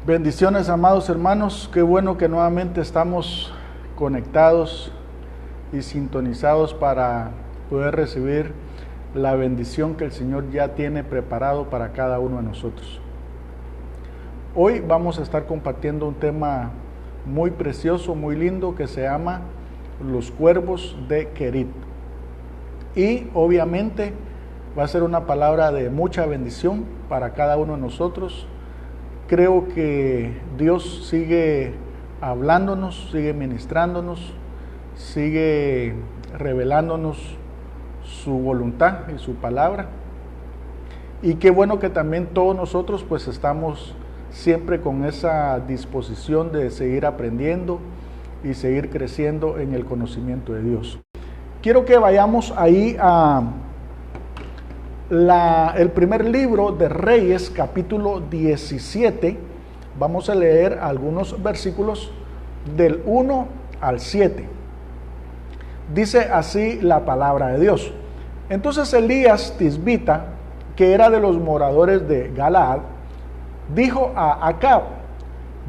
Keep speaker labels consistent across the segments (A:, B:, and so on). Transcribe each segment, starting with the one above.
A: Bendiciones, amados hermanos, qué bueno que nuevamente estamos conectados y sintonizados para poder recibir la bendición que el Señor ya tiene preparado para cada uno de nosotros. Hoy vamos a estar compartiendo un tema muy precioso, muy lindo, que se llama Los Cuervos de Querit. Y obviamente va a ser una palabra de mucha bendición para cada uno de nosotros. Creo que Dios sigue hablándonos, sigue ministrándonos, sigue revelándonos su voluntad y su palabra. Y qué bueno que también todos nosotros pues estamos siempre con esa disposición de seguir aprendiendo y seguir creciendo en el conocimiento de Dios. Quiero que vayamos ahí a el primer libro de Reyes, capítulo 17. Vamos a leer algunos versículos del 1 al 7. Dice así la palabra de Dios. Entonces Elías Tisbita, que era de los moradores de Galaad, dijo a Acab: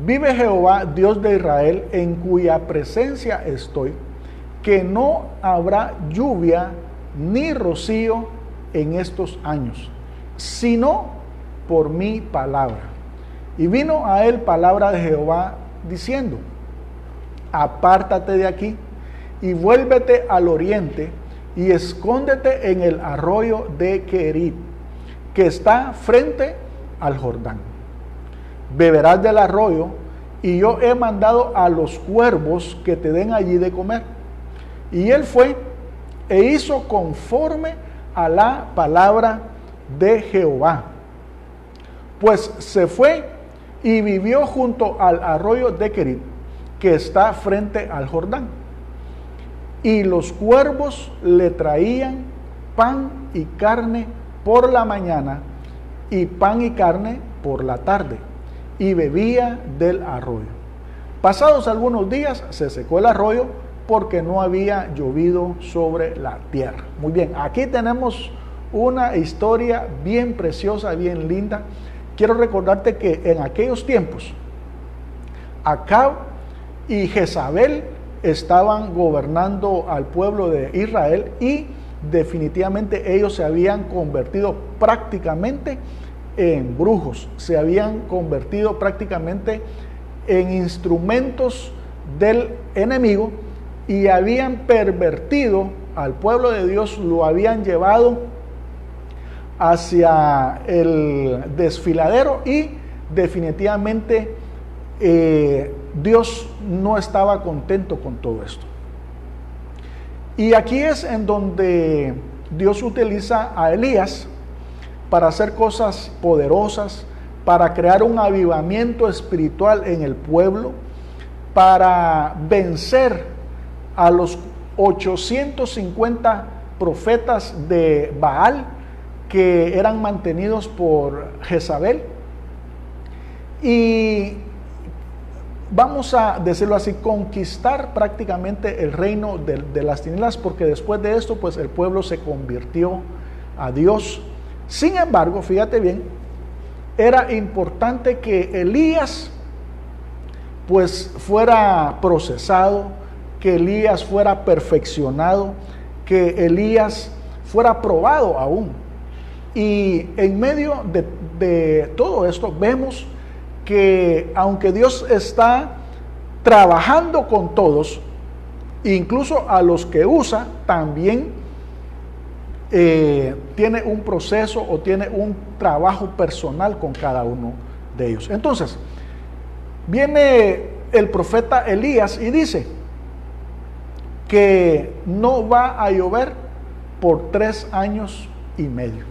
A: vive Jehová, Dios de Israel, en cuya presencia estoy, que no habrá lluvia ni rocío en estos años, sino por mi palabra. Y vino a él palabra de Jehová diciendo: apártate de aquí y vuélvete al oriente y escóndete en el arroyo de Querit, que está frente al Jordán. Beberás del arroyo, y yo he mandado a los cuervos que te den allí de comer. Y él fue e hizo conforme a la palabra de Jehová. Pues se fue y vivió junto al arroyo de Querit, que está frente al Jordán. Y los cuervos le traían pan y carne por la mañana, y pan y carne por la tarde, y bebía del arroyo. Pasados algunos días se secó el arroyo, porque no había llovido sobre la tierra. Muy bien, aquí tenemos una historia bien preciosa, bien linda. Quiero recordarte que en aquellos tiempos Acab y Jezabel estaban gobernando al pueblo de Israel, y definitivamente ellos se habían convertido prácticamente en brujos, se habían convertido prácticamente en instrumentos del enemigo, y habían pervertido al pueblo de Dios, lo habían llevado hacia el desfiladero, y definitivamente Dios no estaba contento con todo esto. Y aquí es en donde Dios utiliza a Elías para hacer cosas poderosas, para crear un avivamiento espiritual en el pueblo, para vencer a los 850 profetas de Baal que eran mantenidos por Jezabel. Y vamos a decirlo así, conquistar prácticamente el reino de las tinieblas, porque después de esto pues el pueblo se convirtió a Dios. Sin embargo, fíjate bien, era importante que Elías pues fuera procesado, que Elías fuera perfeccionado, que Elías fuera probado aún. Y en medio de todo esto vemos que aunque Dios está trabajando con todos, incluso a los que usa, también tiene un proceso o tiene un trabajo personal con cada uno de ellos. Entonces, viene el profeta Elías y dice que no va a llover por 3 años y medio.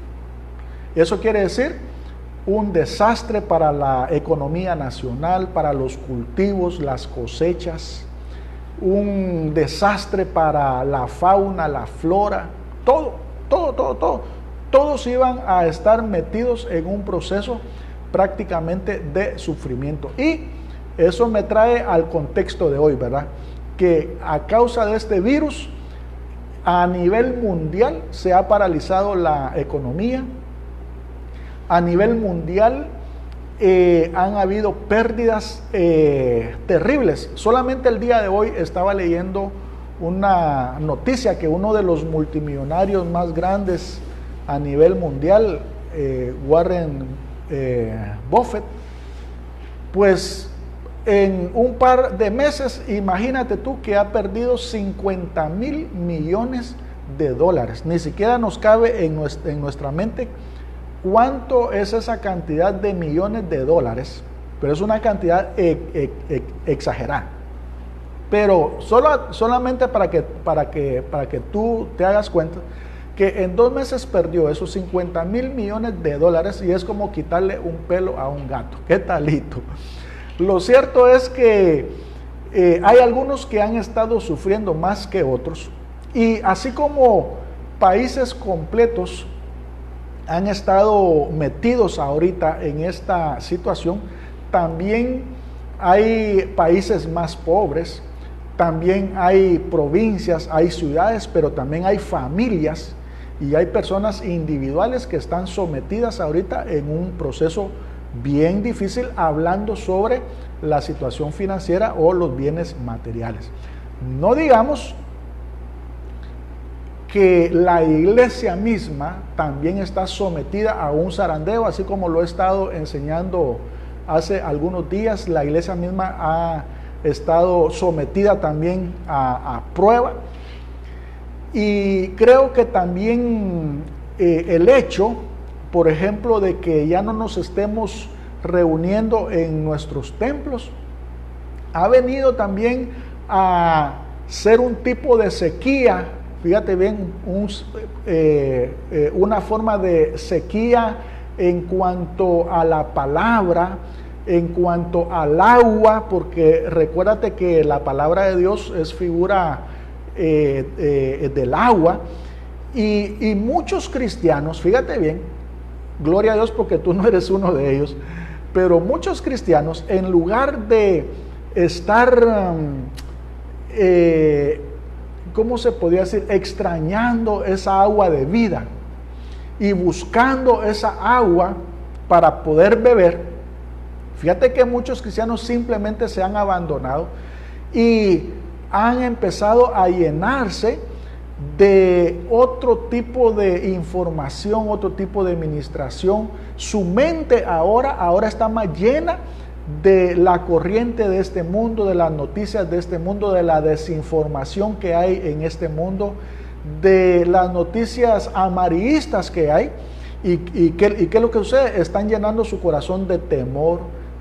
A: Eso quiere decir un desastre para la economía nacional, para los cultivos, las cosechas, un desastre para la fauna, la flora, todo. Todos iban a estar metidos en un proceso prácticamente de sufrimiento. Y eso me trae al contexto de hoy, ¿verdad? Que a causa de este virus, a nivel mundial se ha paralizado la economía. A nivel mundial han habido pérdidas terribles. Solamente el día de hoy estaba leyendo una noticia que uno de los multimillonarios más grandes a nivel mundial, Warren Buffett, pues en un par de meses, imagínate tú que ha perdido 50,000 millones de dólares. Ni siquiera nos cabe en nuestra mente cuánto es esa cantidad de millones de dólares, pero es una cantidad exagerada. Pero solamente para que tú te hagas cuenta que en 2 meses perdió esos 50,000 millones de dólares, y es como quitarle un pelo a un gato. ¿Qué talito? Lo cierto es que hay algunos que han estado sufriendo más que otros, y así como países completos han estado metidos ahorita en esta situación, también hay países más pobres, también hay provincias, hay ciudades, pero también hay familias y hay personas individuales que están sometidas ahorita en un proceso bien difícil, hablando sobre la situación financiera o los bienes materiales. No digamos que la iglesia misma también está sometida a un zarandeo, así como lo he estado enseñando hace algunos días. La iglesia misma ha estado sometida también a prueba, y creo que también el hecho, por ejemplo, de que ya no nos estemos reuniendo en nuestros templos, ha venido también a ser un tipo de sequía. Fíjate bien, una forma de sequía en cuanto a la palabra, en cuanto al agua, porque recuérdate que la palabra de Dios es figura del agua, y muchos cristianos, fíjate bien, gloria a Dios porque tú no eres uno de ellos, pero muchos cristianos, en lugar de estar ¿cómo se podría decir?, extrañando esa agua de vida y buscando esa agua para poder beber. Fíjate que muchos cristianos simplemente se han abandonado y han empezado a llenarse de otro tipo de información, otro tipo de ministración. Su mente ahora está más llena de la corriente de este mundo, de las noticias de este mundo, de la desinformación que hay en este mundo, de las noticias amarillistas que hay. ¿Y qué es lo que sucede? Están llenando su corazón de temor,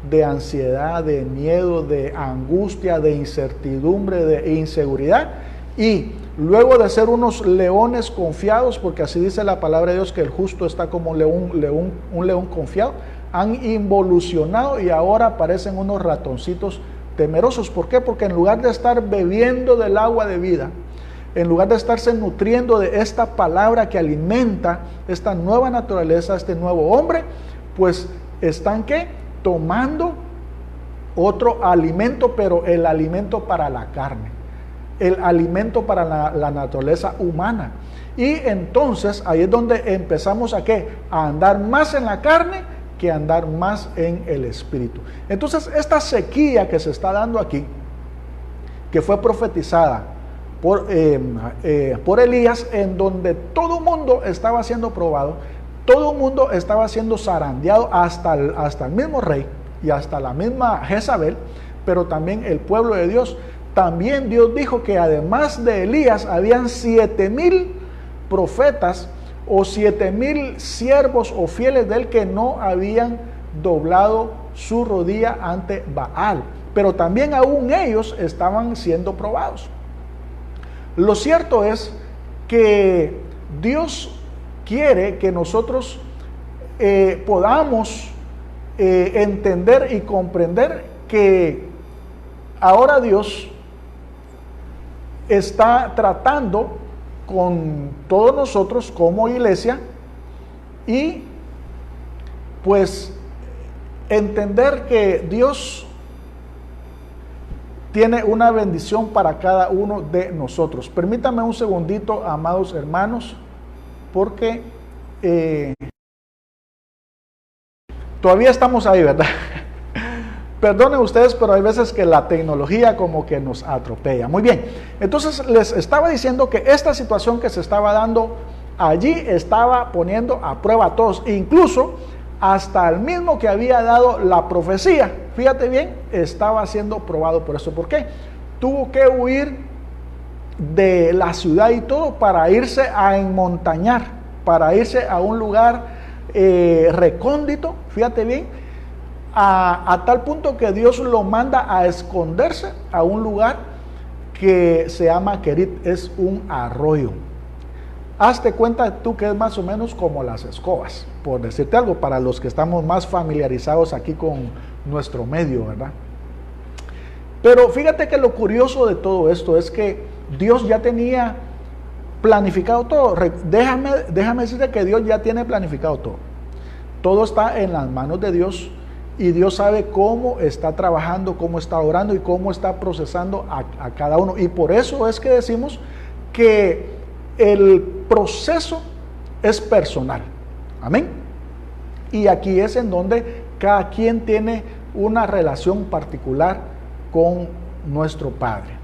A: de ansiedad, de miedo, de angustia, de incertidumbre, de inseguridad. Y luego de ser unos leones confiados, porque así dice la palabra de Dios, que el justo está como un león confiado, han involucionado y ahora parecen unos ratoncitos temerosos. ¿Por qué? Porque en lugar de estar bebiendo del agua de vida, en lugar de estarse nutriendo de esta palabra que alimenta esta nueva naturaleza, este nuevo hombre, pues están ¿qué? Tomando otro alimento, pero el alimento para la carne, el alimento para la naturaleza humana. Y entonces ahí es donde empezamos a ¿qué? A andar más en la carne que andar más en el espíritu. Entonces esta sequía que se está dando aquí, que fue profetizada por Elías, en donde todo el mundo estaba siendo probado, todo el mundo estaba siendo zarandeado, hasta el mismo rey y hasta la misma Jezabel, pero también el pueblo de Dios. También Dios dijo que además de Elías habían 7,000 profetas o 7,000 siervos o fieles de él que no habían doblado su rodilla ante Baal, pero también aún ellos estaban siendo probados. Lo cierto es que Dios quiere que nosotros podamos entender y comprender que ahora Dios está tratando con todos nosotros como iglesia, y pues entender que Dios tiene una bendición para cada uno de nosotros. Permítame un segundito, amados hermanos, porque Todavía estamos ahí, ¿verdad? Perdonen ustedes, pero hay veces que la tecnología como que nos atropella. Muy bien, entonces les estaba diciendo que esta situación que se estaba dando allí estaba poniendo a prueba a todos, incluso hasta el mismo que había dado la profecía, fíjate bien, estaba siendo probado por eso. ¿Por qué? Tuvo que huir de la ciudad y todo para irse a enmontañar, para irse a un lugar recóndito, fíjate bien, a tal punto que Dios lo manda a esconderse a un lugar que se llama Kerit, es un arroyo. Hazte cuenta tú que es más o menos como las escobas, por decirte algo, para los que estamos más familiarizados aquí con nuestro medio, ¿verdad? Pero fíjate que lo curioso de todo esto es que Dios ya tenía planificado todo. Déjame decirte que Dios ya tiene planificado todo. Todo está en las manos de Dios y Dios sabe cómo está trabajando, cómo está orando y cómo está procesando a cada uno. Y por eso es que decimos que el proceso es personal. Amén. Y aquí es en donde cada quien tiene una relación particular con nuestro Padre.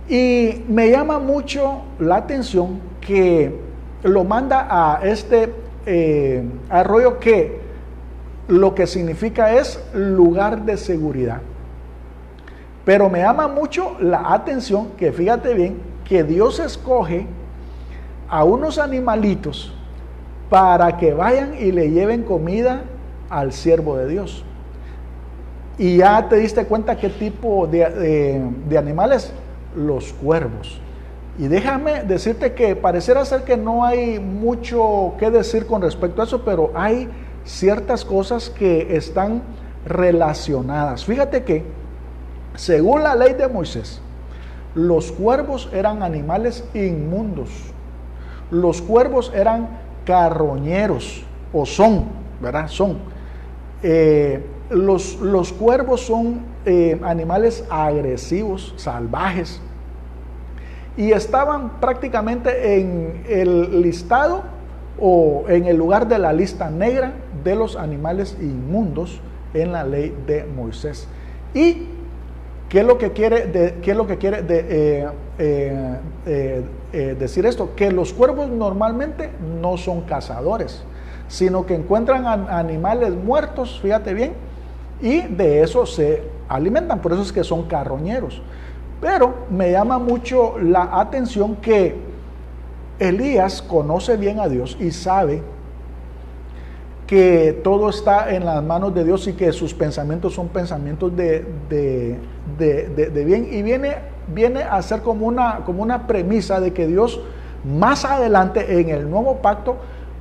A: Y me llama mucho la atención que lo manda a este arroyo que lo que significa es lugar de seguridad. Pero me llama mucho la atención que fíjate bien que Dios escoge a unos animalitos para que vayan y le lleven comida al siervo de Dios. Y ya te diste cuenta qué tipo de animales, los cuervos. Y déjame decirte que pareciera ser que no hay mucho que decir con respecto a eso, pero hay ciertas cosas que están relacionadas. Fíjate que, según la ley de Moisés, los cuervos eran animales inmundos. Los cuervos eran carroñeros, o son, ¿verdad? Son. Los cuervos son animales agresivos, salvajes, y estaban prácticamente en el listado o en el lugar de la lista negra de los animales inmundos en la ley de Moisés. ¿Y qué es lo que quiere decir esto? Que los cuervos normalmente no son cazadores, sino que encuentran animales muertos, fíjate bien, y de eso se alimentan. Por eso es que son carroñeros. Pero me llama mucho la atención que Elías conoce bien a Dios y sabe que todo está en las manos de Dios y que sus pensamientos son pensamientos de bien, y viene a ser como una premisa de que Dios más adelante en el nuevo pacto,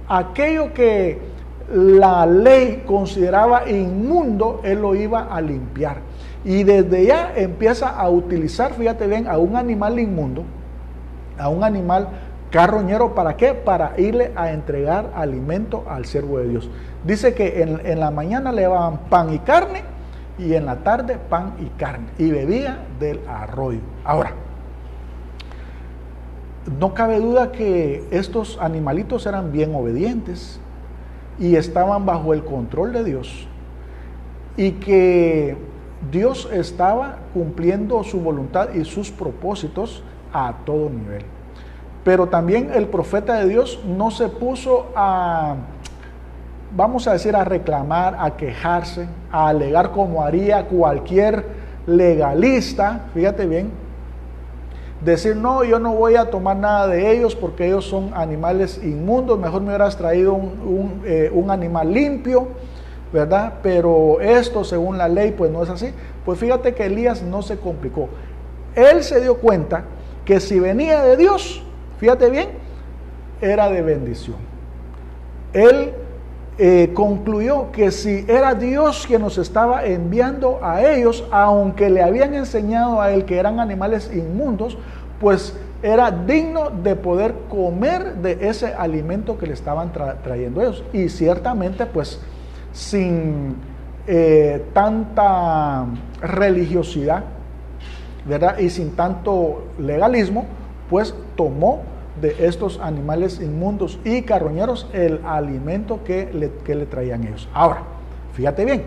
A: aquello que la ley consideraba inmundo, Él lo iba a limpiar. Y desde ya empieza a utilizar, fíjate bien, a un animal inmundo, a un animal carroñero. ¿Para qué? Para irle a entregar alimento al siervo de Dios. Dice que en la mañana le daban pan y carne, y en la tarde pan y carne, y bebía del arroyo. Ahora, no cabe duda que estos animalitos eran bien obedientes y estaban bajo el control de Dios, y que Dios estaba cumpliendo su voluntad y sus propósitos a todo nivel. Pero también el profeta de Dios no se puso a, vamos a decir, a reclamar, a quejarse, a alegar como haría cualquier legalista, fíjate bien, decir, no, yo no voy a tomar nada de ellos porque ellos son animales inmundos, mejor me hubieras traído un animal limpio, ¿verdad? Pero esto, según la ley, pues no es así. Pues fíjate que Elías no se complicó. Él se dio cuenta que si venía de Dios, fíjate bien, era de bendición. Él concluyó que si era Dios quien nos estaba enviando a ellos, aunque le habían enseñado a él que eran animales inmundos, pues era digno de poder comer de ese alimento que le estaban trayendo ellos. Y ciertamente, pues, sin tanta religiosidad, ¿verdad? Y sin tanto legalismo, pues tomó de estos animales inmundos y carroñeros el alimento que le traían ellos. Ahora, fíjate bien,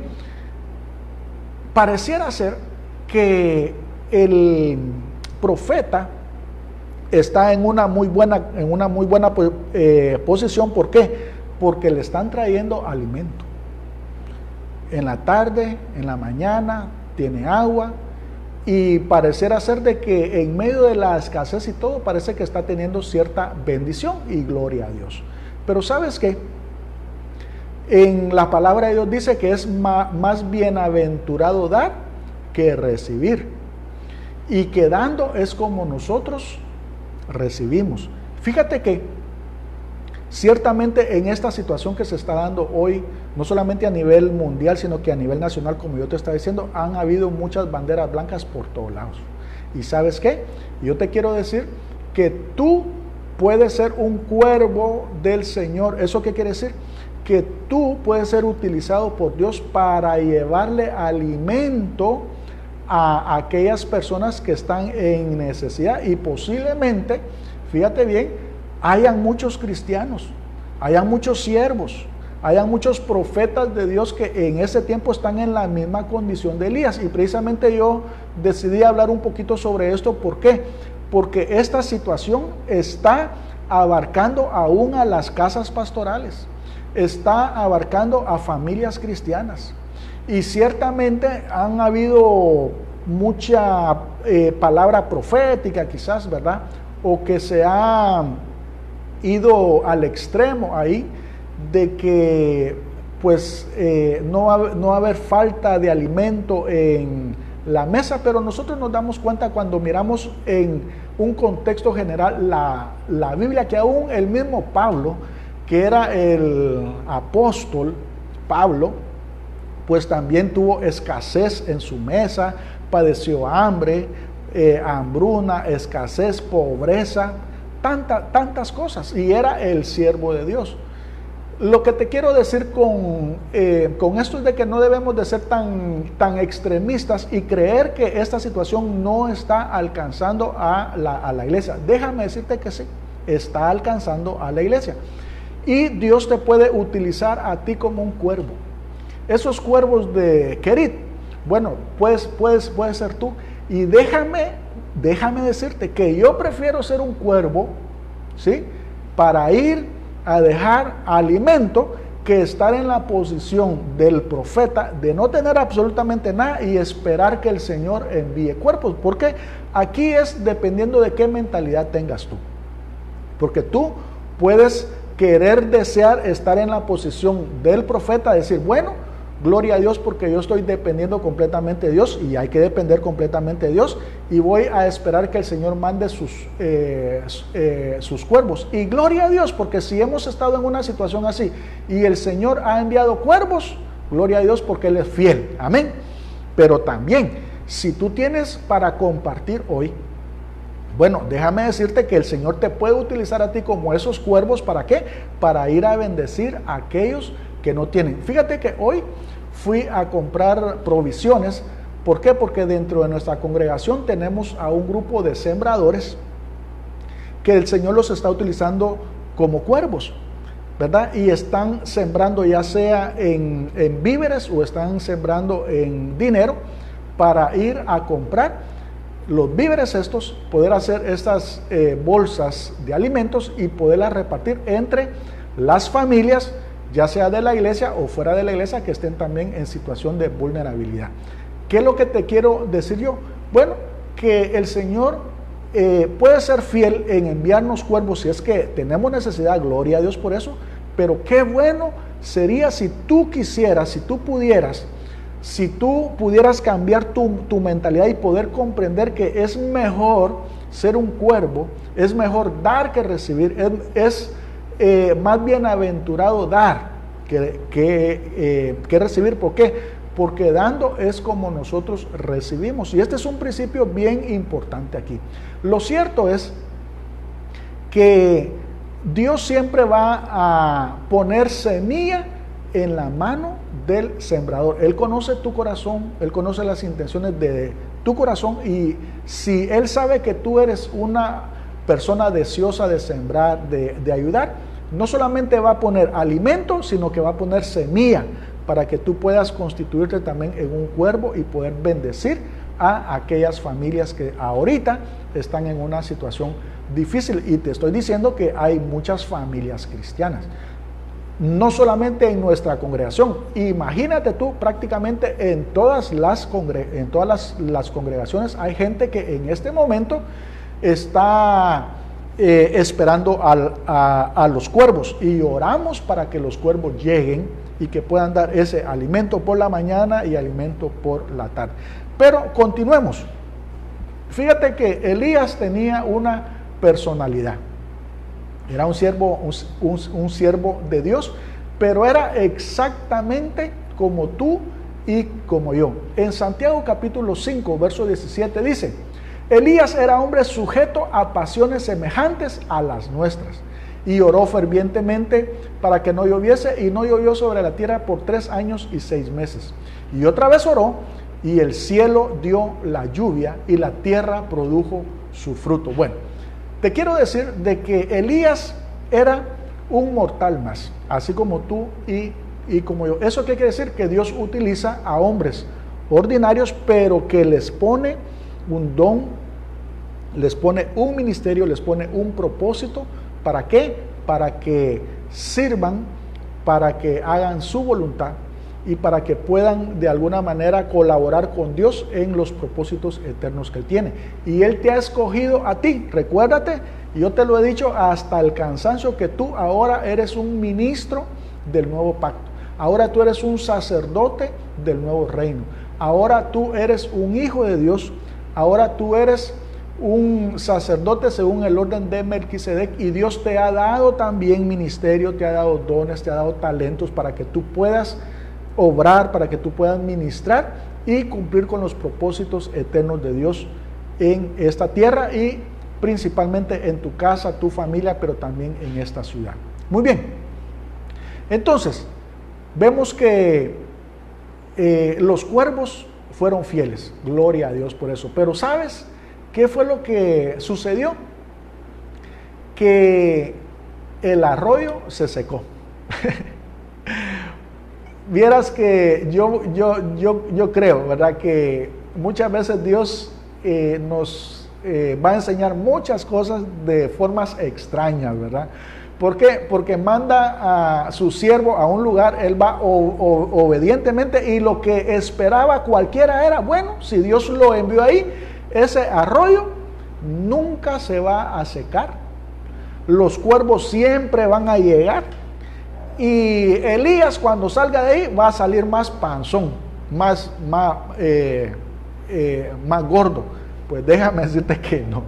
A: pareciera ser que el profeta está en una muy buena posición. ¿Por qué? Porque le están trayendo alimento. En la tarde, en la mañana, tiene agua, y pareciera ser de que en medio de la escasez y todo, parece que está teniendo cierta bendición y gloria a Dios. Pero ¿sabes qué? En la palabra de Dios dice que es más bienaventurado dar que recibir, y que dando es como nosotros recibimos. Fíjate que ciertamente en esta situación que se está dando hoy, no solamente a nivel mundial, sino que a nivel nacional, como yo te estaba diciendo, han habido muchas banderas blancas por todos lados. ¿Y sabes qué? Yo te quiero decir que tú puedes ser un cuervo del Señor. ¿Eso qué quiere decir? Que tú puedes ser utilizado por Dios para llevarle alimento a aquellas personas que están en necesidad, y posiblemente, fíjate bien, hayan muchos cristianos, hayan muchos siervos, hayan muchos profetas de Dios que en ese tiempo están en la misma condición de Elías. Y precisamente yo decidí hablar un poquito sobre esto. ¿Por qué? Porque esta situación está abarcando aún a las casas pastorales, está abarcando a familias cristianas. Y ciertamente han habido mucha palabra profética quizás, ¿verdad? O que se ha ido al extremo ahí de que pues no va a haber falta de alimento en la mesa, pero nosotros nos damos cuenta cuando miramos en un contexto general la Biblia, que aún el mismo Pablo, que era el apóstol Pablo, pues también tuvo escasez en su mesa, padeció hambre, hambruna, escasez, pobreza, tantas cosas, y era el siervo de Dios. Lo que te quiero decir con esto es de que no debemos de ser tan extremistas y creer que esta situación no está alcanzando a la iglesia. Déjame decirte que sí, está alcanzando a la iglesia, y Dios te puede utilizar a ti como un cuervo. Esos cuervos de Querit, bueno, puedes ser tú. Y déjame decirte que yo prefiero ser un cuervo, ¿sí?, para ir a dejar alimento, que estar en la posición del profeta de no tener absolutamente nada y esperar que el Señor envíe cuervos. Porque aquí es dependiendo de qué mentalidad tengas tú. Porque tú puedes desear estar en la posición del profeta, decir, bueno, gloria a Dios, porque yo estoy dependiendo completamente de Dios, y hay que depender completamente de Dios, y voy a esperar que el Señor mande sus cuervos. Y gloria a Dios, porque si hemos estado en una situación así y el Señor ha enviado cuervos, gloria a Dios, porque Él es fiel. Amén. Pero también, si tú tienes para compartir hoy, bueno, déjame decirte que el Señor te puede utilizar a ti como esos cuervos. ¿Para qué? Para ir a bendecir a aquellos que no tienen. Fíjate que hoy fui a comprar provisiones. ¿Por qué? Porque dentro de nuestra congregación tenemos a un grupo de sembradores que el Señor los está utilizando como cuervos, ¿verdad? Y están sembrando ya sea en víveres, o están sembrando en dinero para ir a comprar los víveres estos, poder hacer estas bolsas de alimentos y poderlas repartir entre las familias, ya sea de la iglesia o fuera de la iglesia, que estén también en situación de vulnerabilidad. ¿Qué es lo que te quiero decir yo? Bueno, que el Señor puede ser fiel en enviarnos cuervos si es que tenemos necesidad, gloria a Dios por eso, pero qué bueno sería si tú quisieras, si tú pudieras cambiar tu mentalidad y poder comprender que es mejor ser un cuervo, es mejor dar que recibir, es más bienaventurado dar que recibir. ¿Por qué? Porque dando es como nosotros recibimos. Y este es un principio bien importante aquí. Lo cierto es que Dios siempre va a poner semilla en la mano del sembrador. Él conoce tu corazón, Él conoce las intenciones de tu corazón, y si Él sabe que tú eres una persona deseosa de sembrar, de ayudar, no solamente va a poner alimento, sino que va a poner semilla para que tú puedas constituirte también en un cuervo y poder bendecir a aquellas familias que ahorita están en una situación difícil. Y te estoy diciendo que hay muchas familias cristianas, no solamente en nuestra congregación. Imagínate tú, prácticamente en todas las congregaciones hay gente que en este momento está esperando a los cuervos, y oramos para que los cuervos lleguen y que puedan dar ese alimento por la mañana y alimento por la tarde. Pero continuemos. Fíjate que Elías tenía una personalidad. Era un siervo de Dios, pero era exactamente como tú y como yo. En Santiago capítulo 5, verso 17 dice: Elías era hombre sujeto a pasiones semejantes a las nuestras, y oró fervientemente para que no lloviese, y no llovió sobre la tierra por 3 años y 6 meses. Y otra vez oró, y el cielo dio la lluvia, y la tierra produjo su fruto. Bueno, te quiero decir de que Elías era un mortal más, así como tú y como yo. ¿Eso qué quiere decir? Que Dios utiliza a hombres ordinarios, pero que les pone un don, les pone un ministerio, les pone un propósito. ¿Para qué? Para que sirvan, para que hagan su voluntad y para que puedan de alguna manera colaborar con Dios en los propósitos eternos que Él tiene. Y Él te ha escogido a ti. Recuérdate, yo te lo he dicho hasta el cansancio, que tú ahora eres un ministro del nuevo pacto. Ahora tú eres un sacerdote del nuevo reino. Ahora tú eres un hijo de Dios. Ahora tú eres un sacerdote según el orden de Melquisedec, y Dios te ha dado también ministerio, te ha dado dones, te ha dado talentos para que tú puedas obrar, para que tú puedas ministrar y cumplir con los propósitos eternos de Dios en esta tierra y principalmente en tu casa, tu familia, pero también en esta ciudad. Muy bien, entonces vemos que los cuervos fueron fieles, gloria a Dios por eso. Pero ¿sabes qué fue lo que sucedió? Que el arroyo se secó. Vieras que yo creo, ¿verdad?, que muchas veces Dios nos va a enseñar muchas cosas de formas extrañas, ¿verdad? ¿Por qué? Porque manda a su siervo a un lugar, él va obedientemente, y lo que esperaba cualquiera era, bueno, si Dios lo envió ahí, ese arroyo nunca se va a secar, los cuervos siempre van a llegar, y Elías cuando salga de ahí va a salir más panzón, más gordo. Pues déjame decirte que no.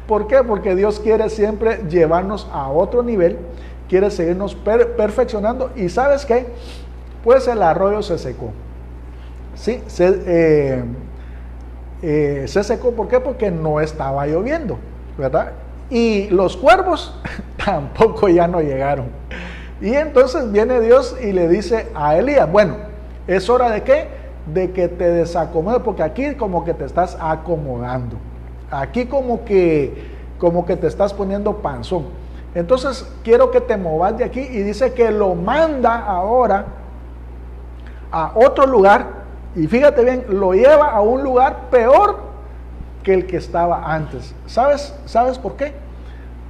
A: ¿Por qué? Porque Dios quiere siempre llevarnos a otro nivel, quiere seguirnos perfeccionando. ¿Y sabes qué? Pues el arroyo se secó. Sí, se secó. ¿Por qué? Porque no estaba lloviendo, ¿verdad? Y los cuervos tampoco ya no llegaron. Y entonces viene Dios y le dice a Elías, bueno, es hora de ¿qué? De que te desacomodes, porque aquí como que te estás acomodando. Aquí como que te estás poniendo panzón. Entonces quiero que te movas de aquí, y dice que lo manda ahora a otro lugar, y fíjate bien, lo lleva a un lugar peor que el que estaba antes. ¿Sabes por qué?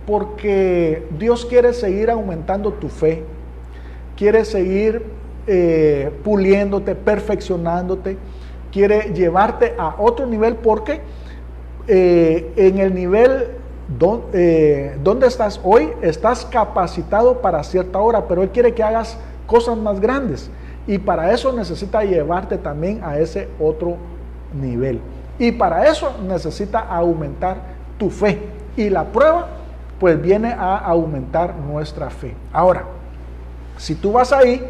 A: Porque Dios quiere seguir aumentando tu fe, quiere seguir puliéndote, perfeccionándote, quiere llevarte a otro nivel, porque en el nivel donde estás hoy, estás capacitado para cierta hora, pero Él quiere que hagas cosas más grandes, y para eso necesita llevarte también a ese otro nivel, y para eso necesita aumentar tu fe, y la prueba pues viene a aumentar nuestra fe. Ahora, si tú vas ahí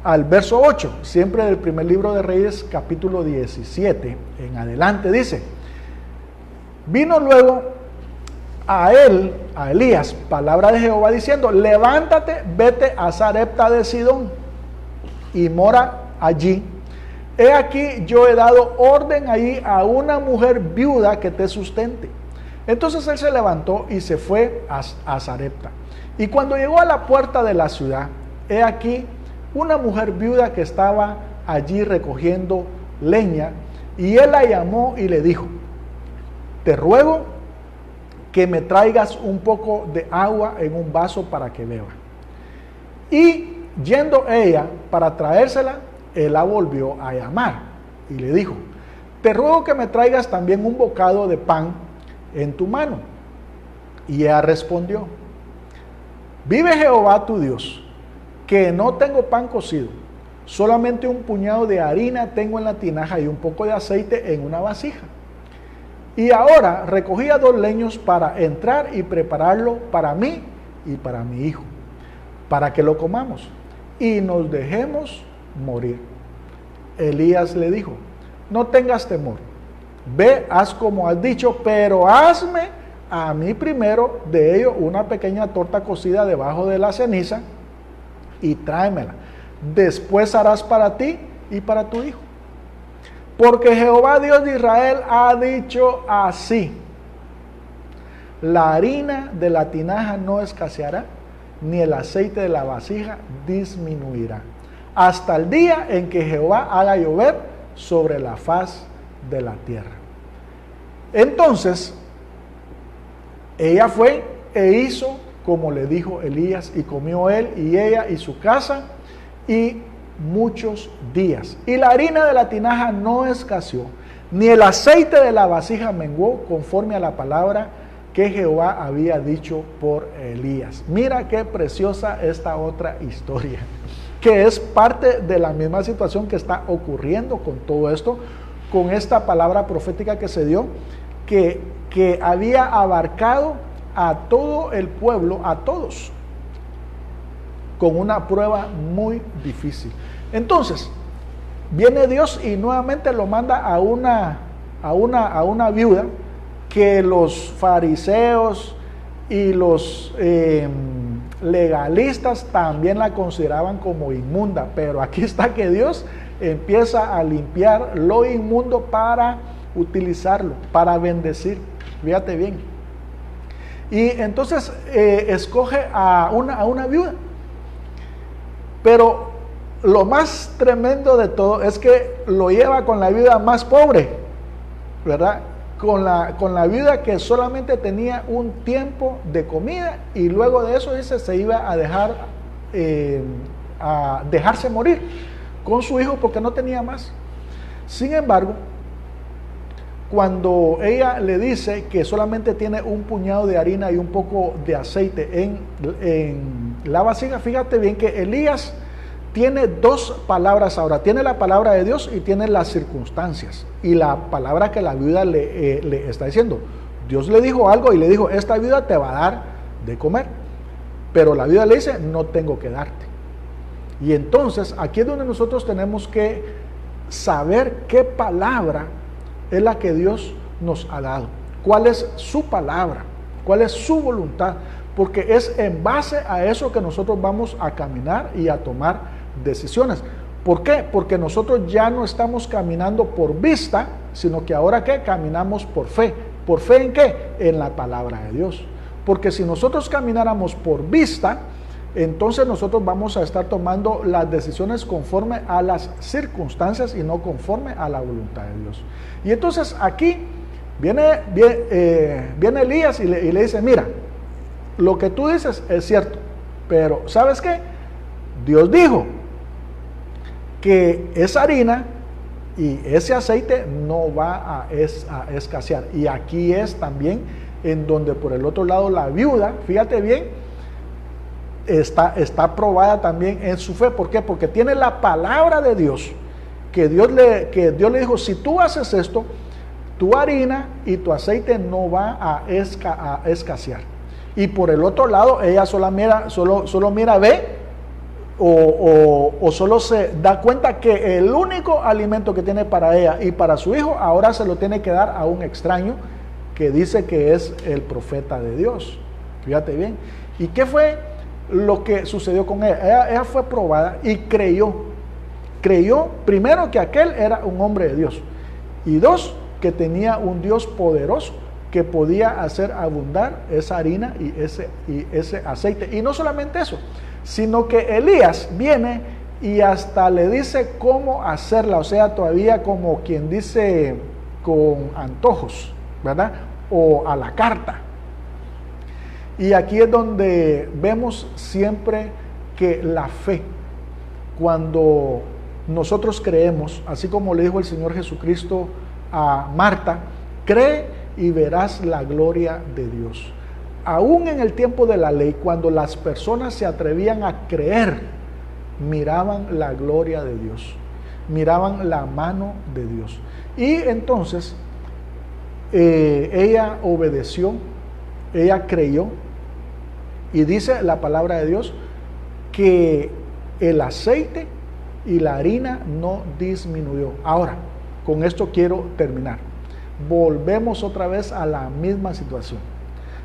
A: al verso 8, siempre del primer libro de Reyes, capítulo 17 en adelante, dice: vino luego a Elías, palabra de Jehová diciendo: levántate, vete a Sarepta de Sidón y mora allí. He aquí yo he dado orden allí a una mujer viuda que te sustente. Entonces él se levantó y se fue a Sarepta. Y cuando llegó a la puerta de la ciudad, he aquí una mujer viuda que estaba allí recogiendo leña, y él la llamó y le dijo: te ruego que me traigas un poco de agua en un vaso para que beba. Y yendo ella para traérsela, él la volvió a llamar y le dijo: te ruego que me traigas también un bocado de pan en tu mano. Y ella respondió: vive Jehová tu Dios, que no tengo pan cocido, solamente un puñado de harina tengo en la tinaja y un poco de aceite en una vasija. Y ahora recogía 2 leños para entrar y prepararlo para mí y para mi hijo, para que lo comamos y nos dejemos morir. Elías le dijo: no tengas temor, ve, haz como has dicho, pero hazme a mí primero de ello una pequeña torta cocida debajo de la ceniza y tráemela. Después harás para ti y para tu hijo. Porque Jehová Dios de Israel ha dicho así: la harina de la tinaja no escaseará, ni el aceite de la vasija disminuirá, hasta el día en que Jehová haga llover sobre la faz de la tierra. Entonces, ella fue e hizo como le dijo Elías, y comió él y ella y su casa y muchos días. Y la harina de la tinaja no escaseó, ni el aceite de la vasija menguó, conforme a la palabra que Jehová había dicho por Elías. Mira qué preciosa esta otra historia, que es parte de la misma situación que está ocurriendo con todo esto, con esta palabra profética que se dio, que había abarcado a todo el pueblo, a todos, con una prueba muy difícil. Entonces, viene Dios y nuevamente lo manda a una viuda que los fariseos y los legalistas también la consideraban como inmunda, pero aquí está que Dios empieza a limpiar lo inmundo para utilizarlo, para bendecir. Fíjate bien. Y entonces escoge a una viuda. Pero lo más tremendo de todo es que lo lleva con la viuda más pobre, ¿verdad? Con la viuda que solamente tenía un tiempo de comida, y luego de eso dice se iba a dejarse morir con su hijo porque no tenía más. Sin embargo, cuando ella le dice que solamente tiene un puñado de harina y un poco de aceite en la vasija, fíjate bien que Elías tiene 2 palabras ahora. Tiene la palabra de Dios y tiene las circunstancias. Y la palabra que la viuda le está diciendo. Dios le dijo algo y le dijo: esta viuda te va a dar de comer. Pero la viuda le dice: no tengo que darte. Y entonces aquí es donde nosotros tenemos que saber qué palabra es la que Dios nos ha dado. ¿Cuál es su palabra? ¿Cuál es su voluntad? Porque es en base a eso que nosotros vamos a caminar y a tomar decisiones. ¿Por qué? Porque nosotros ya no estamos caminando por vista, sino que ahora ¿qué? Caminamos por fe. ¿Por fe en qué? En la palabra de Dios. Porque si nosotros camináramos por vista, entonces nosotros vamos a estar tomando las decisiones conforme a las circunstancias y no conforme a la voluntad de Dios. Y entonces aquí viene Elías y le dice: mira, lo que tú dices es cierto, pero ¿sabes qué? Dios dijo que esa harina y ese aceite no va a escasear. Y aquí es también en donde por el otro lado la viuda, fíjate bien, está probada también en su fe. ¿Por qué? Porque tiene la palabra de Dios, que Dios le dijo: si tú haces esto, tu harina y tu aceite no va a escasear. Y por el otro lado, ella solo mira, ve, o solo se da cuenta que el único alimento que tiene para ella y para su hijo, ahora se lo tiene que dar a un extraño que dice que es el profeta de Dios. Fíjate bien. ¿Y qué fue lo que sucedió con ella? Ella fue probada y creyó primero que aquel era un hombre de Dios, y 2, que tenía un Dios poderoso que podía hacer abundar esa harina y ese aceite. Y no solamente eso, sino que Elías viene y hasta le dice cómo hacerla, o sea, todavía como quien dice con antojos, ¿verdad? O a la carta. Y aquí es donde vemos siempre que la fe, cuando nosotros creemos, así como le dijo el Señor Jesucristo a Marta, cree y verás la gloria de Dios. Aún en el tiempo de la ley, cuando las personas se atrevían a creer, miraban la gloria de Dios, miraban la mano de Dios. Y entonces ella obedeció, ella creyó, y dice la palabra de Dios que el aceite y la harina no disminuyó. Ahora, con esto quiero terminar. Volvemos otra vez a la misma situación.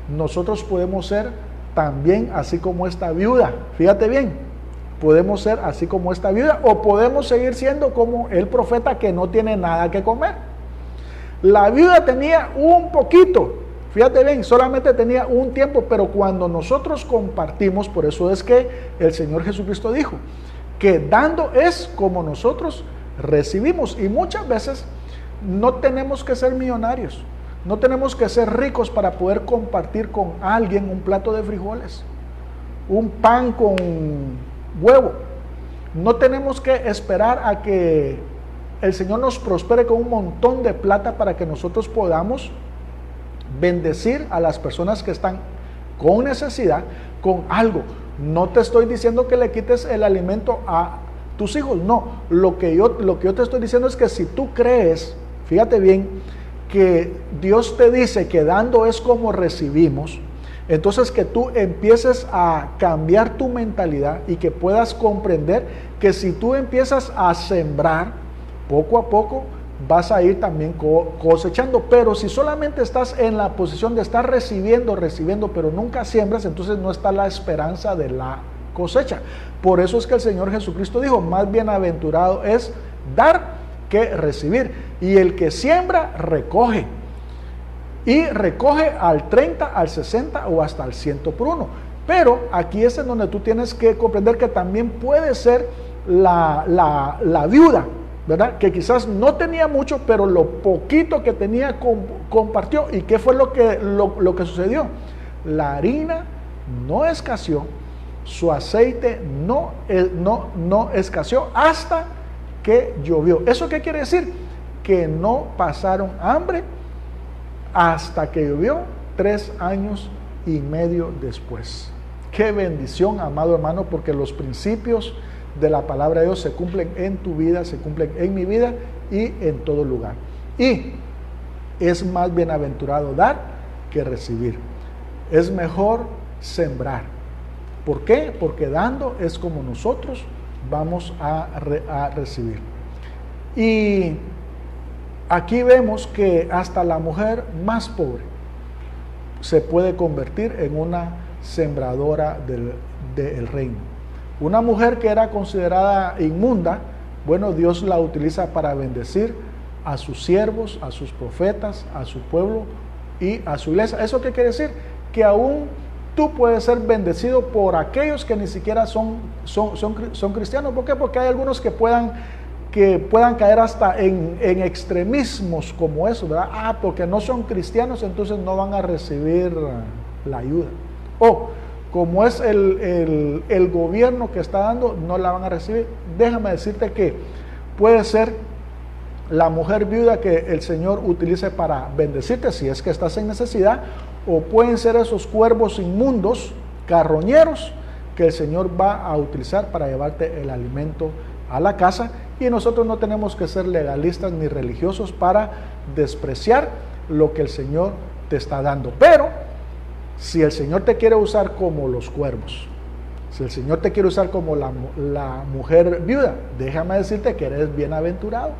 A: Nosotros podemos ser también así como esta viuda. Fíjate bien, podemos ser así como esta viuda, o podemos seguir siendo como el profeta que no tiene nada que comer. La viuda tenía un poquito, fíjate bien, solamente tenía un tiempo, pero cuando nosotros compartimos, por eso es que el Señor Jesucristo dijo que dando es como nosotros recibimos. Y muchas veces no tenemos que ser millonarios, no tenemos que ser ricos para poder compartir con alguien un plato de frijoles, un pan con huevo. No tenemos que esperar a que el Señor nos prospere con un montón de plata para que nosotros podamos bendecir a las personas que están con necesidad, con algo. No te estoy diciendo que le quites el alimento a tus hijos, no. Lo que yo te estoy diciendo es que si tú crees, fíjate bien, que Dios te dice que dando es como recibimos, entonces que tú empieces a cambiar tu mentalidad y que puedas comprender que si tú empiezas a sembrar, poco a poco vas a ir también cosechando. Pero si solamente estás en la posición de estar recibiendo, pero nunca siembras, entonces no está la esperanza de la cosecha. Por eso es que el Señor Jesucristo dijo, más bienaventurado es dar que recibir. Y el que siembra, recoge. Y recoge al 30, al 60 o hasta al 100 por uno. Pero aquí es en donde tú tienes que comprender que también puede ser la viuda, ¿verdad? Que quizás no tenía mucho, pero lo poquito que tenía compartió. ¿Y qué fue lo que sucedió? La harina no escaseó, su aceite no escaseó hasta que llovió. ¿Eso qué quiere decir? Que no pasaron hambre hasta que llovió 3 años y medio después. Qué bendición, amado hermano, porque los principios de la palabra de Dios se cumplen en tu vida, se cumplen en mi vida y en todo lugar. Y es más bienaventurado dar que recibir. Es mejor sembrar. ¿Por qué? Porque dando es como nosotros vamos a recibir. Y aquí vemos que hasta la mujer más pobre se puede convertir en una sembradora del reino. Una mujer que era considerada inmunda, bueno, Dios la utiliza para bendecir a sus siervos, a sus profetas, a su pueblo y a su iglesia. ¿Eso qué quiere decir? Que aún tú puedes ser bendecido por aquellos que ni siquiera son cristianos. ¿Por qué? Porque hay algunos que puedan caer hasta en extremismos como eso, ¿verdad? Porque no son cristianos, entonces no van a recibir la ayuda. O como es el gobierno que está dando, no la van a recibir. Déjame decirte que puede ser la mujer viuda que el Señor utilice para bendecirte si es que estás en necesidad, o pueden ser esos cuervos inmundos, carroñeros, que el Señor va a utilizar para llevarte el alimento a la casa. Y nosotros no tenemos que ser legalistas ni religiosos para despreciar lo que el Señor te está dando. Pero si el Señor te quiere usar como los cuervos, si el Señor te quiere usar como la mujer viuda, déjame decirte que eres bienaventurado.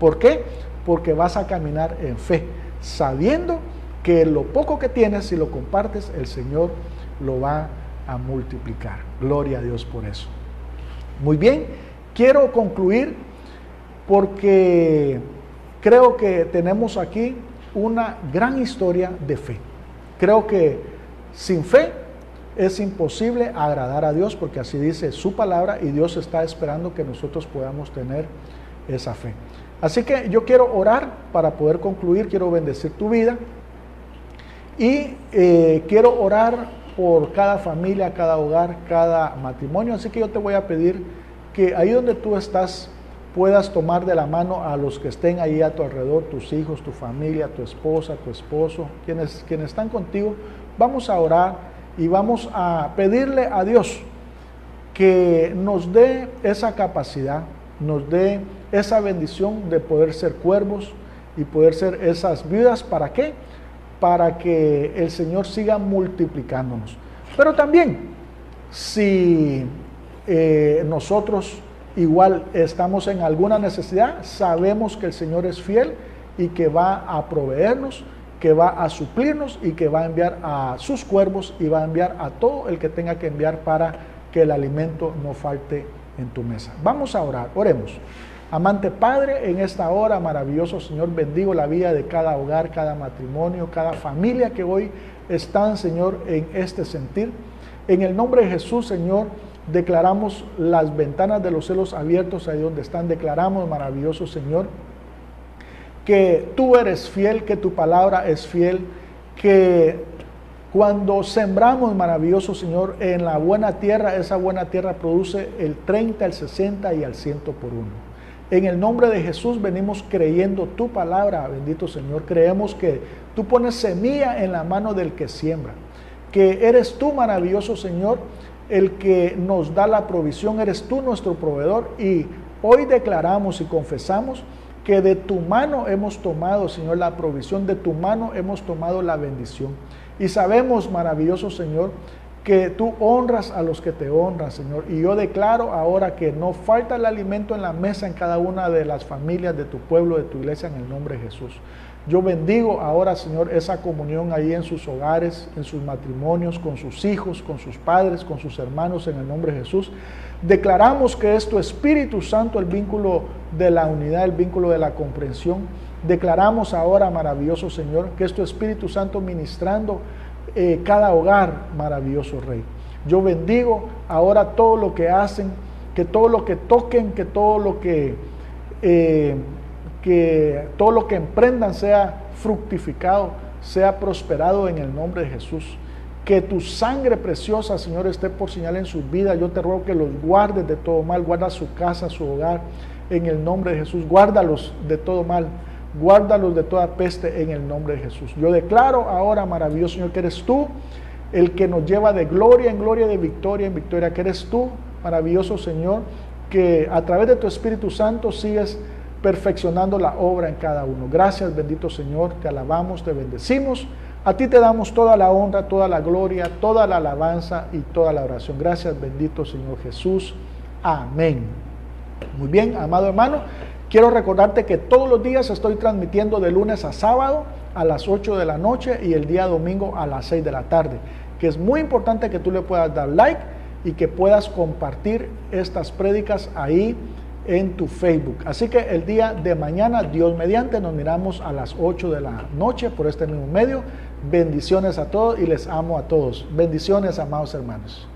A: ¿Por qué? Porque vas a caminar en fe, sabiendo que lo poco que tienes, si lo compartes, el Señor lo va a multiplicar. Gloria a Dios por eso. Muy bien, quiero concluir porque creo que tenemos aquí una gran historia de fe. Creo que sin fe es imposible agradar a Dios, porque así dice su palabra y Dios está esperando que nosotros podamos tener esa fe. Así que yo quiero orar para poder concluir, quiero bendecir tu vida y quiero orar por cada familia, cada hogar, cada matrimonio. Así que yo te voy a pedir que ahí donde tú estás puedas tomar de la mano a los que estén ahí a tu alrededor, tus hijos, tu familia, tu esposa, tu esposo, quienes están contigo. Vamos a orar y vamos a pedirle a Dios que nos dé esa capacidad, nos dé esa bendición de poder ser cuervos y poder ser esas viudas. ¿Para qué? Para que el Señor siga multiplicándonos. Pero también, si nosotros igual estamos en alguna necesidad, sabemos que el Señor es fiel y que va a proveernos, que va a suplirnos y que va a enviar a sus cuervos y va a enviar a todo el que tenga que enviar para que el alimento no falte en tu mesa. Vamos a orar, oremos. Amante Padre, en esta hora, maravilloso Señor, bendigo la vida de cada hogar, cada matrimonio, cada familia que hoy están, Señor, en este sentir. En el nombre de Jesús, Señor, declaramos las ventanas de los cielos abiertos ahí donde están. Declaramos, maravilloso Señor, que tú eres fiel, que tu palabra es fiel, que cuando sembramos, maravilloso Señor, en la buena tierra, esa buena tierra produce el 30, el 60 y el 100 por uno. En el nombre de Jesús venimos creyendo tu palabra, bendito Señor. Creemos que tú pones semilla en la mano del que siembra, que eres tú, maravilloso Señor, el que nos da la provisión, eres tú nuestro proveedor, y hoy declaramos y confesamos que de tu mano hemos tomado, Señor, la provisión, de tu mano hemos tomado la bendición. Y sabemos, maravilloso Señor, que tú honras a los que te honran, Señor. Y yo declaro ahora que no falta el alimento en la mesa en cada una de las familias de tu pueblo, de tu iglesia, en el nombre de Jesús. Yo bendigo ahora, Señor, esa comunión ahí en sus hogares, en sus matrimonios, con sus hijos, con sus padres, con sus hermanos, en el nombre de Jesús. Declaramos que es tu Espíritu Santo el vínculo de la unidad, el vínculo de la comprensión. Declaramos ahora, maravilloso Señor, que es tu Espíritu Santo ministrando cada hogar, maravilloso Rey. Yo bendigo ahora todo lo que hacen, que todo lo que toquen, que todo lo que emprendan sea fructificado, sea prosperado en el nombre de Jesús. Que tu sangre preciosa, Señor, esté por señal en sus vidas. Yo te ruego que los guardes de todo mal, guarda su casa, su hogar, en el nombre de Jesús. Guárdalos de todo mal, guárdalos de toda peste en el nombre de Jesús. Yo declaro ahora, maravilloso Señor, que eres tú el que nos lleva de gloria en gloria, de victoria en victoria, que eres tú, maravilloso Señor, que a través de tu Espíritu Santo sigues perfeccionando la obra en cada uno. Gracias, bendito Señor, te alabamos, te bendecimos. A ti te damos toda la honra, toda la gloria, toda la alabanza y toda la oración. Gracias, bendito Señor Jesús. Amén. Muy bien, amado hermano, quiero recordarte que todos los días estoy transmitiendo de lunes a sábado a las 8 de la noche y el día domingo a las 6 de la tarde, que es muy importante que tú le puedas dar like y que puedas compartir estas prédicas ahí en tu Facebook. Así que el día de mañana, Dios mediante, nos miramos a las 8 de la noche por este mismo medio. Bendiciones a todos y les amo a todos. Bendiciones, amados hermanos.